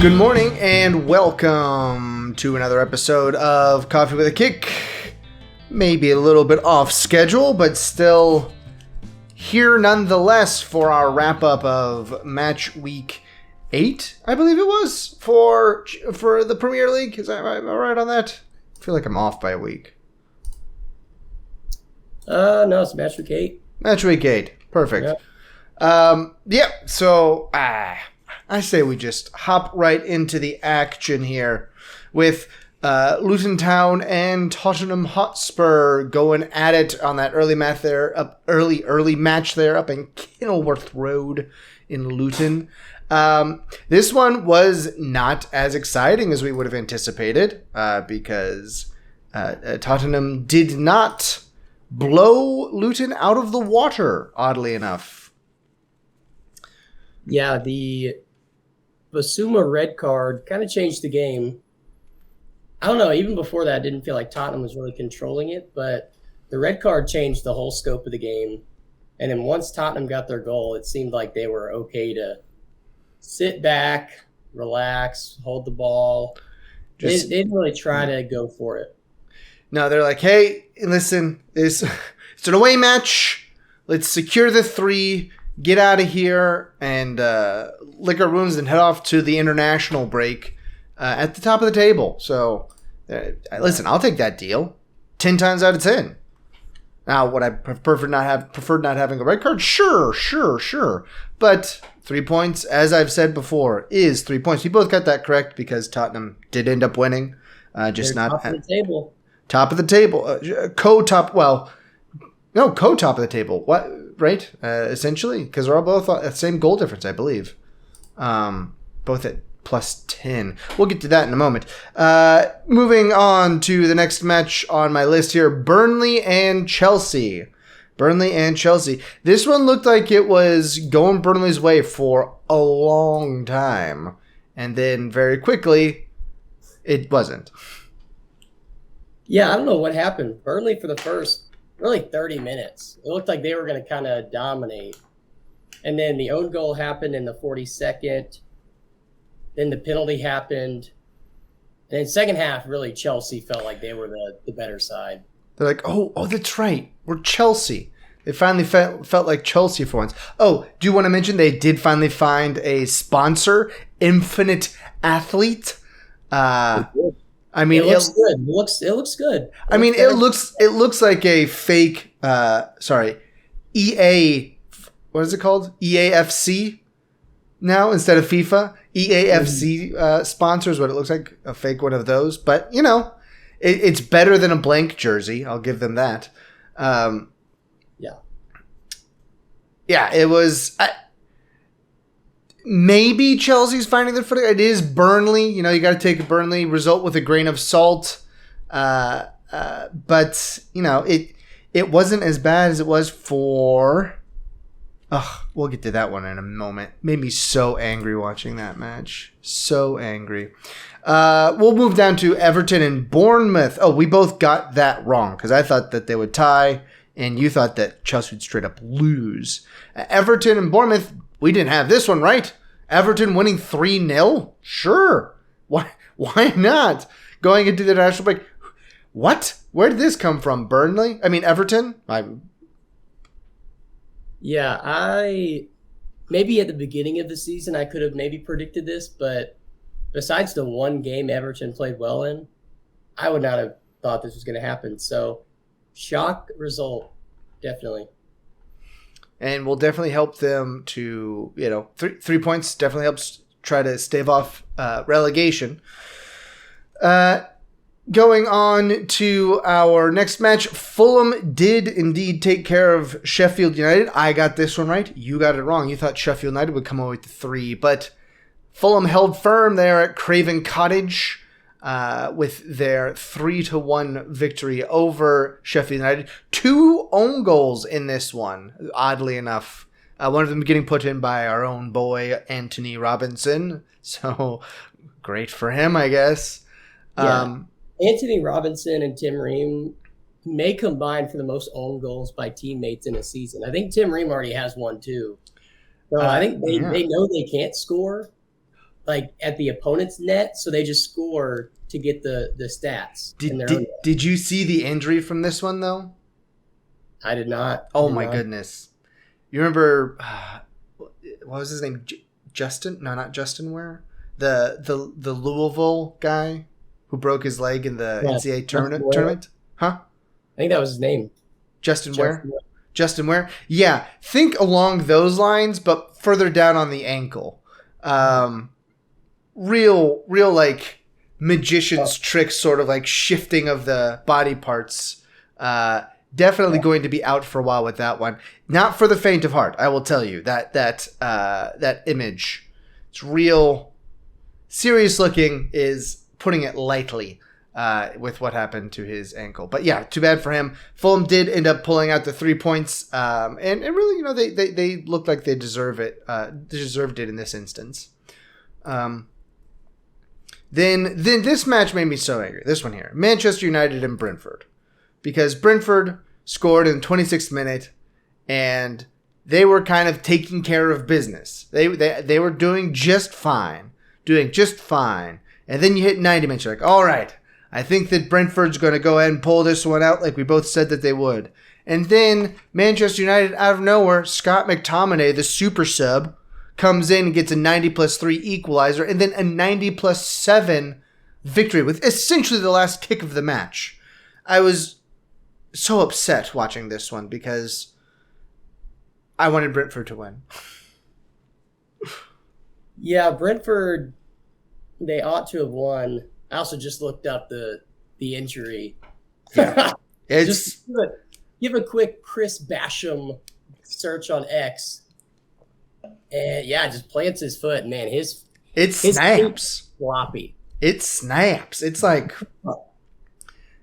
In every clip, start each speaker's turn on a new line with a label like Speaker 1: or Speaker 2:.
Speaker 1: Good morning and welcome to another episode of Coffee with a Kick. Maybe a little bit off schedule, but still here nonetheless for our wrap-up of match week 8, I believe it was, for the Premier League. Am I right on that? I feel like I'm off by a week.
Speaker 2: No, it's match week 8.
Speaker 1: Match week 8. Perfect. Yep. So, I say we just hop right into the action here with Luton Town and Tottenham Hotspur going at it on that early match there, early match there up in Kenilworth Road in Luton. This one was not as exciting as we would have anticipated because Tottenham did not blow Luton out of the water, oddly enough.
Speaker 2: Yeah, the Basuma red card kind of changed the game. I don't know, even before that, I didn't feel like Tottenham was really controlling it, but the red card changed the whole scope of the game. And then once Tottenham got their goal, it seemed like they were okay to sit back, relax, hold the ball. They didn't really try to go for it.
Speaker 1: No, they're like, hey, listen, it's an away match. Let's secure the 3, get out of here, and lick our wounds and head off to the international break at the top of the table. So, listen, I'll take that deal 10 times out of 10. Now, would I preferred not having a red card? Sure. But 3 points, as I've said before, is 3 points. We both got that correct because Tottenham did end up winning. Just
Speaker 2: They're
Speaker 1: not
Speaker 2: top of the table.
Speaker 1: Top of the table. Co-top of the table. What? Right? Essentially, because they're all both at the same goal difference, I believe. Both at plus 10. We'll get to that in a moment. Moving on to the next match on my list here, Burnley and Chelsea. This one looked like it was going Burnley's way for a long time. And then very quickly, it wasn't.
Speaker 2: Yeah, I don't know what happened. Burnley for the first really 30 minutes. It looked like they were going to kind of dominate. And then the own goal happened in the 42nd. Then the penalty happened. And in the second half, really, Chelsea felt like they were the better side.
Speaker 1: They're like, oh, that's right. We're Chelsea. They finally felt like Chelsea for once. Oh, do you want to mention they did finally find a sponsor, Infinite Athlete? I mean,
Speaker 2: it looks good. It looks good.
Speaker 1: It looks like a fake. EA. What is it called? EAFC. Now instead of FIFA, EAFC sponsors what it looks like, a fake one of those. But it's better than a blank jersey. I'll give them that. Yeah. It was. Maybe Chelsea's finding their footing. It is Burnley. You got to take a Burnley result with a grain of salt. But, it wasn't as bad as it was for... we'll get to that one in a moment. Made me so angry watching that match. So angry. We'll move down to Everton and Bournemouth. Oh, we both got that wrong because I thought that they would tie and you thought that Chelsea would straight up lose. Everton and Bournemouth... We didn't have this one right. Everton winning 3-0? Sure. Why not? Going into the national break. What? Where did this come from? Everton?
Speaker 2: Yeah, maybe at the beginning of the season I could have maybe predicted this, but besides the one game Everton played well in, I would not have thought this was going to happen. So, shock result, definitely.
Speaker 1: And will definitely help them to, 3 points definitely helps try to stave off relegation. Going on to our next match, Fulham did indeed take care of Sheffield United. I got this one right. You got it wrong. You thought Sheffield United would come away with the 3, but Fulham held firm there at Craven Cottage with their 3-1 victory over Sheffield United. 2 own goals in this one, oddly enough. One of them getting put in by our own boy, Anthony Robinson. So, great for him, I guess.
Speaker 2: Yeah. Anthony Robinson and Tim Ream may combine for the most own goals by teammates in a season. I think Tim Ream already has one, too. So I think they know they can't score. like at the opponent's net, so they just score to get the stats in their own net.
Speaker 1: Did you see the injury from this one though?
Speaker 2: I did not.
Speaker 1: Oh my goodness! You remember what was his name? Justin? No, not Justin Ware. The Louisville guy who broke his leg in the NCAA tournament. Huh?
Speaker 2: I think that was his name.
Speaker 1: Justin Ware. Justin Ware. Yeah, think along those lines, but further down on the ankle. Real like magician's tricks, sort of like shifting of the body parts. Definitely going to be out for a while with that one. Not for the faint of heart, I will tell you. That image, it's real serious looking, is putting it lightly with what happened to his ankle. But yeah, too bad for him. Fulham did end up pulling out the 3 points, and really, they looked like they deserved it in this instance. Then this match made me so angry. This one here, Manchester United and Brentford, because Brentford scored in the 26th minute, and they were kind of taking care of business. They were doing just fine, and then you hit 90 minutes. You're like, all right, I think that Brentford's going to go ahead and pull this one out, like we both said that they would. And then Manchester United, out of nowhere, Scott McTominay, the super sub, comes in and gets a 90+3 equalizer, and then a 90+7 victory with essentially the last kick of the match. I was so upset watching this one because I wanted Brentford to win.
Speaker 2: Yeah, Brentford, they ought to have won. I also just looked up the injury.
Speaker 1: Yeah.
Speaker 2: Just give a quick Chris Basham search on X. And yeah, just plants his foot, man. His
Speaker 1: snaps.
Speaker 2: Floppy.
Speaker 1: It snaps. It's like,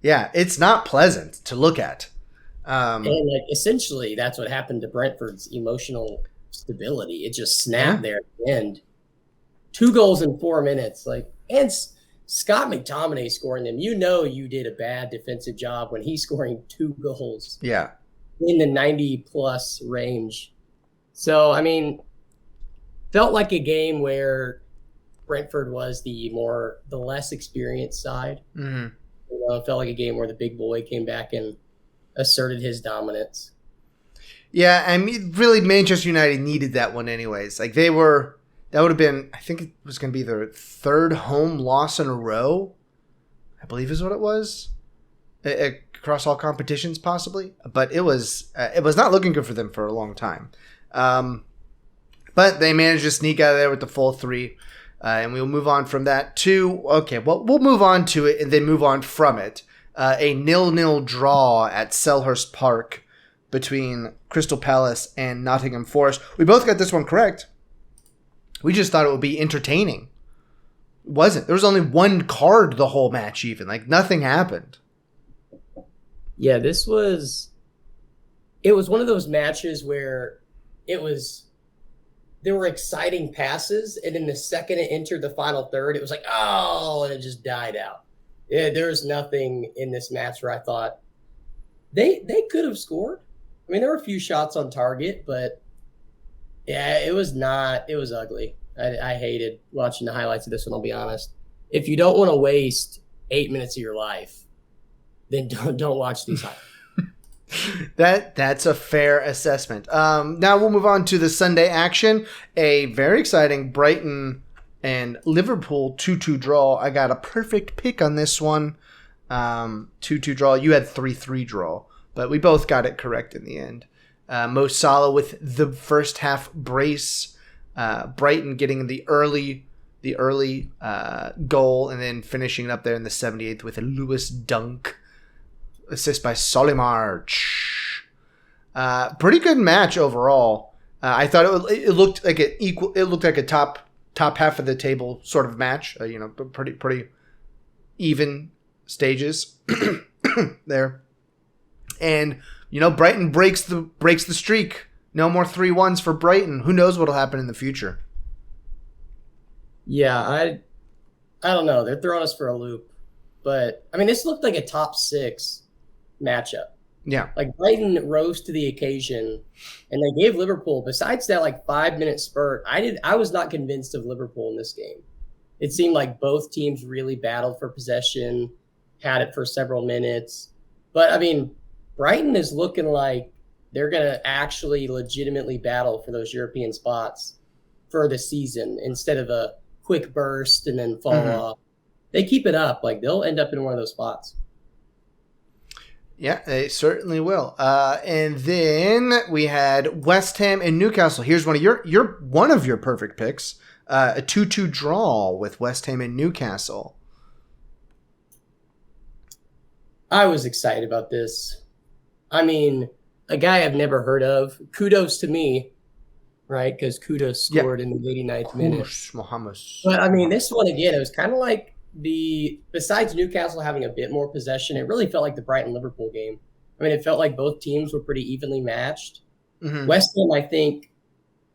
Speaker 1: yeah, it's not pleasant to look at.
Speaker 2: And like essentially, that's what happened to Brentford's emotional stability. It just snapped there at the end. 2 goals in 4 minutes. And Scott McTominay scoring them. You did a bad defensive job when he's scoring 2 goals.
Speaker 1: Yeah.
Speaker 2: In the 90+ range. So, I mean, felt like a game where Brentford was the less experienced side.
Speaker 1: Mm-hmm.
Speaker 2: It felt like a game where the big boy came back and asserted his dominance.
Speaker 1: Yeah, I mean, really, Manchester United needed that one anyways. Like, that would have been, I think it was going to be their 3rd home loss in a row, I believe is what it was, across all competitions possibly. But it was not looking good for them for a long time. But they managed to sneak out of there with the full 3. And we'll move on from that to, we'll move on to it and then move on from it. A 0-0 draw at Selhurst Park between Crystal Palace and Nottingham Forest. We both got this one correct. We just thought it would be entertaining. It wasn't. There was only 1 card the whole match even. Like, nothing happened.
Speaker 2: Yeah, it was one of those matches where there were exciting passes, and in the second it entered the final third, it was like, oh, and it just died out. Yeah, there was nothing in this match where I thought they could have scored. I mean, there were a few shots on target, but yeah, it was ugly. I hated watching the highlights of this one, I'll be honest. If you don't want to waste 8 minutes of your life, then don't watch these highlights.
Speaker 1: That's a fair assessment. Now we'll move on to the Sunday action. A very exciting Brighton and Liverpool 2-2 draw. I got a perfect pick on this one. 2-2 draw. You had 3-3 draw, but we both got it correct in the end. Mo Salah with the first half brace. Brighton getting the early goal and then finishing it up there in the 78th with a Lewis dunk. Assist by Solimar. Pretty good match overall. I thought it looked like a top half of the table sort of match. Pretty even stages there. And Brighton breaks the streak. No more 3-1s for Brighton. Who knows what'll happen in the future?
Speaker 2: Yeah, I don't know. They're throwing us for a loop. But I mean, this looked like a top 6 matchup.
Speaker 1: Yeah.
Speaker 2: Like Brighton rose to the occasion, and they gave Liverpool, besides that 5-minute spurt, I was not convinced of Liverpool in this game. It seemed like both teams really battled for possession, had it for several minutes. But, I mean, Brighton is looking like they're going to actually legitimately battle for those European spots for the season instead of a quick burst and then fall off. They keep it up. Like, they'll end up in one of those spots.
Speaker 1: Yeah, they certainly will. And then we had West Ham and Newcastle. Here's one of your perfect picks. A 2-2 draw with West Ham and Newcastle.
Speaker 2: I was excited about this. I mean, a guy I've never heard of. Kudos to me, right? Because Kudos scored in the 89th minute.
Speaker 1: Mohammed.
Speaker 2: But, I mean, this one, again, it was kind of like besides Newcastle having a bit more possession, it really felt like the Brighton-Liverpool game. I mean, it felt like both teams were pretty evenly matched. West Ham, I think,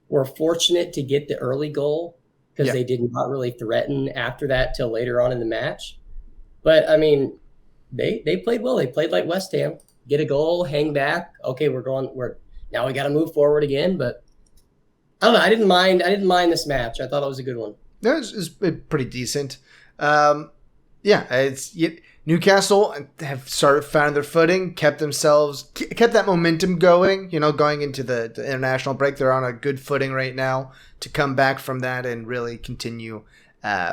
Speaker 2: were fortunate to get the early goal because they did not really threaten after that till later on in the match. But, I mean, they played well. They played like West Ham. Get a goal, hang back. Okay, now we got to move forward again. But I don't know. I didn't mind this match. I thought it was a good one.
Speaker 1: It was pretty decent. Newcastle have found their footing, kept that momentum going. Going into the international break, they're on a good footing right now to come back from that and really continue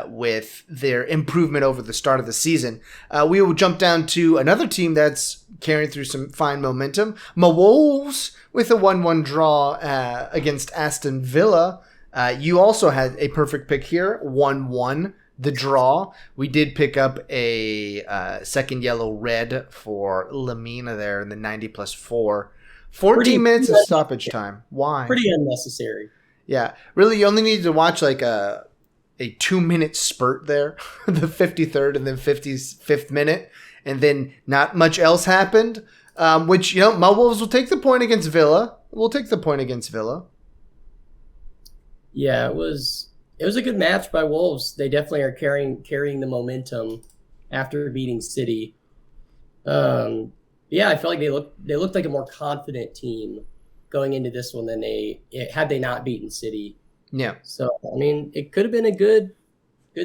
Speaker 1: with their improvement over the start of the season. We will jump down to another team that's carrying through some fine momentum. Wolves with a 1-1 draw against Aston Villa. You also had a perfect pick here, 1-1. The draw. We did pick up a second yellow red for Lamina there in the 90+4. 14 minutes of stoppage time. Why?
Speaker 2: Pretty unnecessary.
Speaker 1: Yeah. Really, you only need to watch like a 2-minute spurt there, the 53rd and then 55th minute, and then not much else happened, which, my Wolves will take the point against Villa.
Speaker 2: Yeah, it was a good match by Wolves. They definitely are carrying the momentum after beating City. I felt like they looked like a more confident team going into this one than had they not beaten City.
Speaker 1: Yeah.
Speaker 2: So, I mean, it could have been a good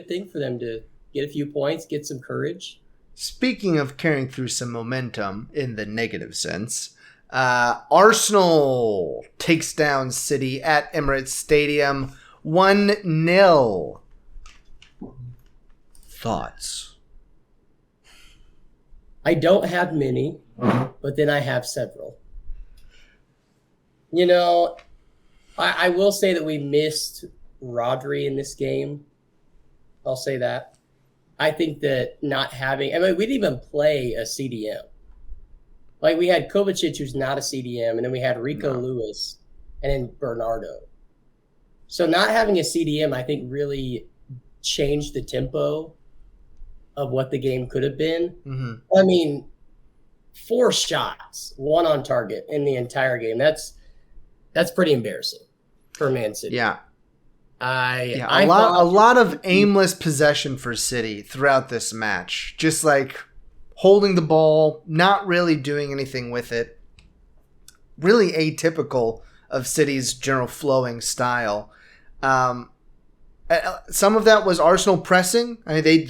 Speaker 2: thing for them to get a few points, get some courage.
Speaker 1: Speaking of carrying through some momentum in the negative sense, Arsenal takes down City at Emirates Stadium 1-0. Thoughts?
Speaker 2: I don't have many, but then I have several. I will say that we missed Rodri in this game. I'll say that. I think that we didn't even play a CDM. Like, we had Kovacic, who's not a CDM, and then we had Rico Lewis, and then Bernardo. So not having a CDM, I think, really changed the tempo of what the game could have been. I mean, 4 shots, 1 on target in the entire game. That's pretty embarrassing for Man City.
Speaker 1: Yeah.
Speaker 2: A
Speaker 1: lot of aimless possession for City throughout this match. Just like holding the ball, not really doing anything with it. Really atypical of City's general flowing style. Some of that was Arsenal pressing. I mean,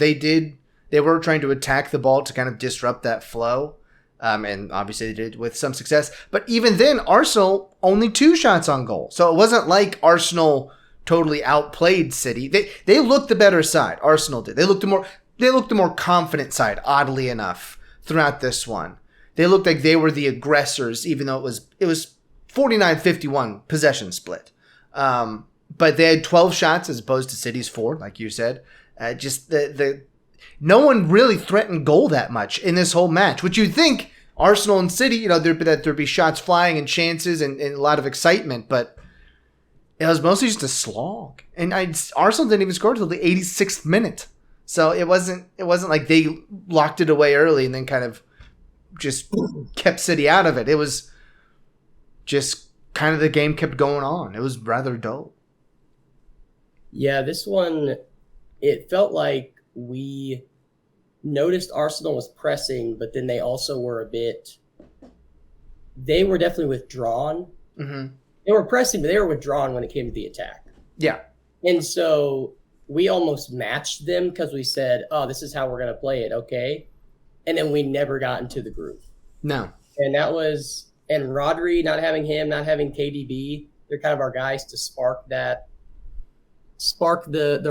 Speaker 1: they were trying to attack the ball to kind of disrupt that flow. And obviously they did with some success. But even then, Arsenal only 2 shots on goal. So it wasn't like Arsenal totally outplayed City. They looked the better side. Arsenal did. They looked the more confident side, oddly enough, throughout this one. They looked like they were the aggressors, even though it was 49-51 possession split. But they had 12 shots as opposed to City's 4, like you said. No one really threatened goal that much in this whole match, which you'd think Arsenal and City, there'd be shots flying and chances and a lot of excitement, but it was mostly just a slog. And Arsenal didn't even score until the 86th minute. So it wasn't like they locked it away early and then kind of just kept City out of it. It was just kind of the game kept going on. It was rather dull.
Speaker 2: Yeah, this one, it felt like we noticed Arsenal was pressing, but then they also were they were definitely withdrawn. Mm-hmm. They were pressing, but they were withdrawn when it came to the attack.
Speaker 1: Yeah.
Speaker 2: And so we almost matched them because we said, oh, this is how we're going to play it. Okay. And then we never got into the groove.
Speaker 1: No.
Speaker 2: And that was, and Rodri, not having KDB, they're kind of our guys to spark the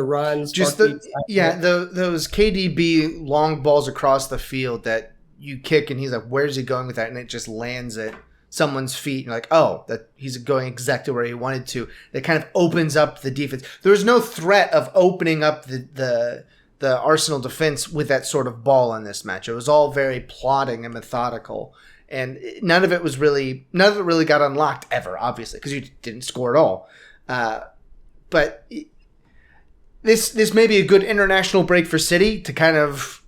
Speaker 2: runs.
Speaker 1: Just those KDB long balls across the field that you kick and he's like, where's he going with that? And it just lands at someone's feet. And you're like, oh, that he's going exactly where he wanted to. That kind of opens up the defense. There was no threat of opening up the Arsenal defense with that sort of ball in this match. It was all very plotting and methodical. And none of it really got unlocked ever, obviously, because you didn't score at all. But this may be a good international break for City to kind of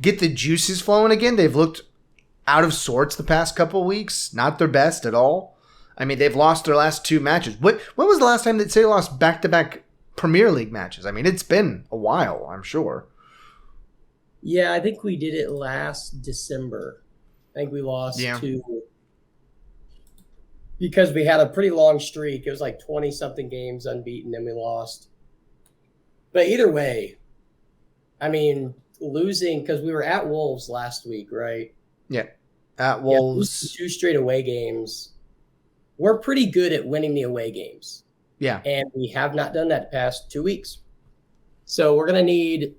Speaker 1: get the juices flowing again. They've looked out of sorts the past couple of weeks. Not their best at all. I mean, they've lost their last 2 matches. When was the last time that City lost back-to-back Premier League matches? I mean, it's been a while, I'm sure.
Speaker 2: Yeah, I think we did it last December. I think we lost 2 because we had a pretty long streak. It was like 20-something games unbeaten, and we lost. But either way, I mean, losing because we were at Wolves last week, right?
Speaker 1: Yeah, at Wolves.
Speaker 2: 2 straight away games. We're pretty good at winning the away games.
Speaker 1: Yeah.
Speaker 2: And we have not done that the past 2 weeks. So we're going to need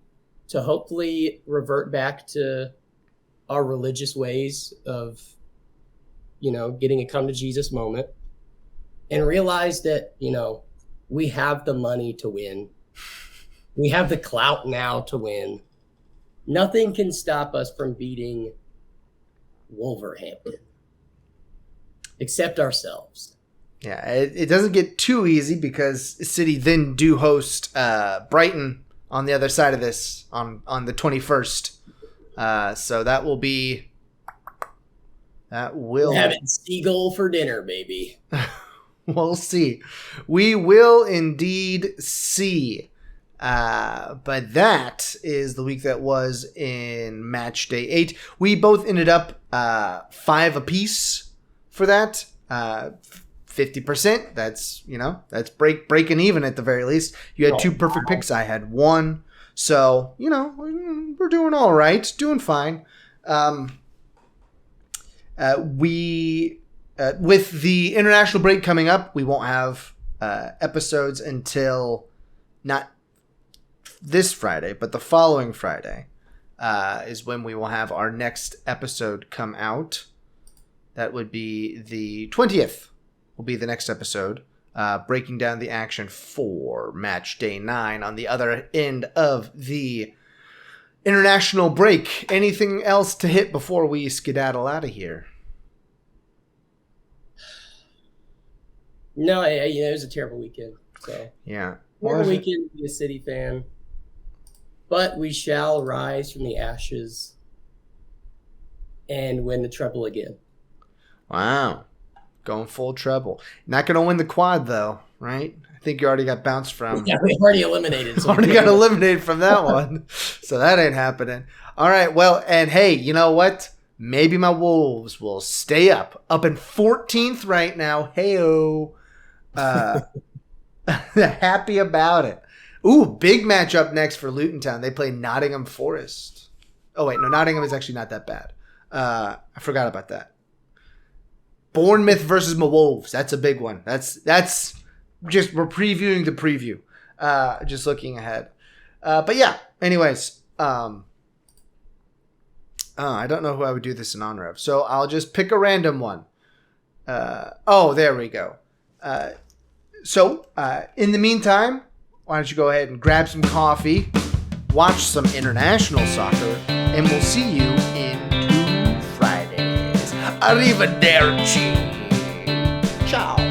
Speaker 2: to hopefully revert back to our religious ways of, getting a come to Jesus moment and realize that, we have the money to win. We have the clout now to win. Nothing can stop us from beating Wolverhampton except ourselves.
Speaker 1: Yeah, it doesn't get too easy because City then do host Brighton on the other side of this on the 21st. So that will be...
Speaker 2: We're having seagull for dinner, baby.
Speaker 1: We'll see. We will indeed see. But that is the week that was in Matchday 8. We both ended up 5 apiece for that. 50%. That's, that's breaking even at the very least. You had 2 perfect picks. I had 1. So, we're doing all right. Doing fine. With the international break coming up, we won't have episodes until not this Friday, but the following Friday is when we will have our next episode come out. That would be the 20th will be the next episode, breaking down the action for match day 9 on the other end of the international break. Anything else to hit before we skedaddle out of here?
Speaker 2: No, it was a terrible weekend. So
Speaker 1: yeah,
Speaker 2: terrible weekend to be a City fan, but we shall rise from the ashes and win the treble again.
Speaker 1: Wow, going full treble. Not going to win the quad though, right? I think you already got bounced from.
Speaker 2: Yeah, we already eliminated. So
Speaker 1: already got eliminated from that one, so that ain't happening. All right, well, and hey, you know what? Maybe my Wolves will stay up in 14th right now. Heyo. Happy about it. Ooh, big match up next for Luton Town. They play Nottingham Forest. Oh wait, no, Nottingham is actually not that bad. I forgot about that. Bournemouth versus my Wolves. That's a big one. That's just, we're previewing the preview. Just looking ahead. But yeah, anyways, I don't know who I would do this in honor of. So I'll just pick a random one. There we go. So in the meantime, why don't you go ahead and grab some coffee, watch some international soccer, and we'll see you in 2 Fridays. Arrivederci. Ciao.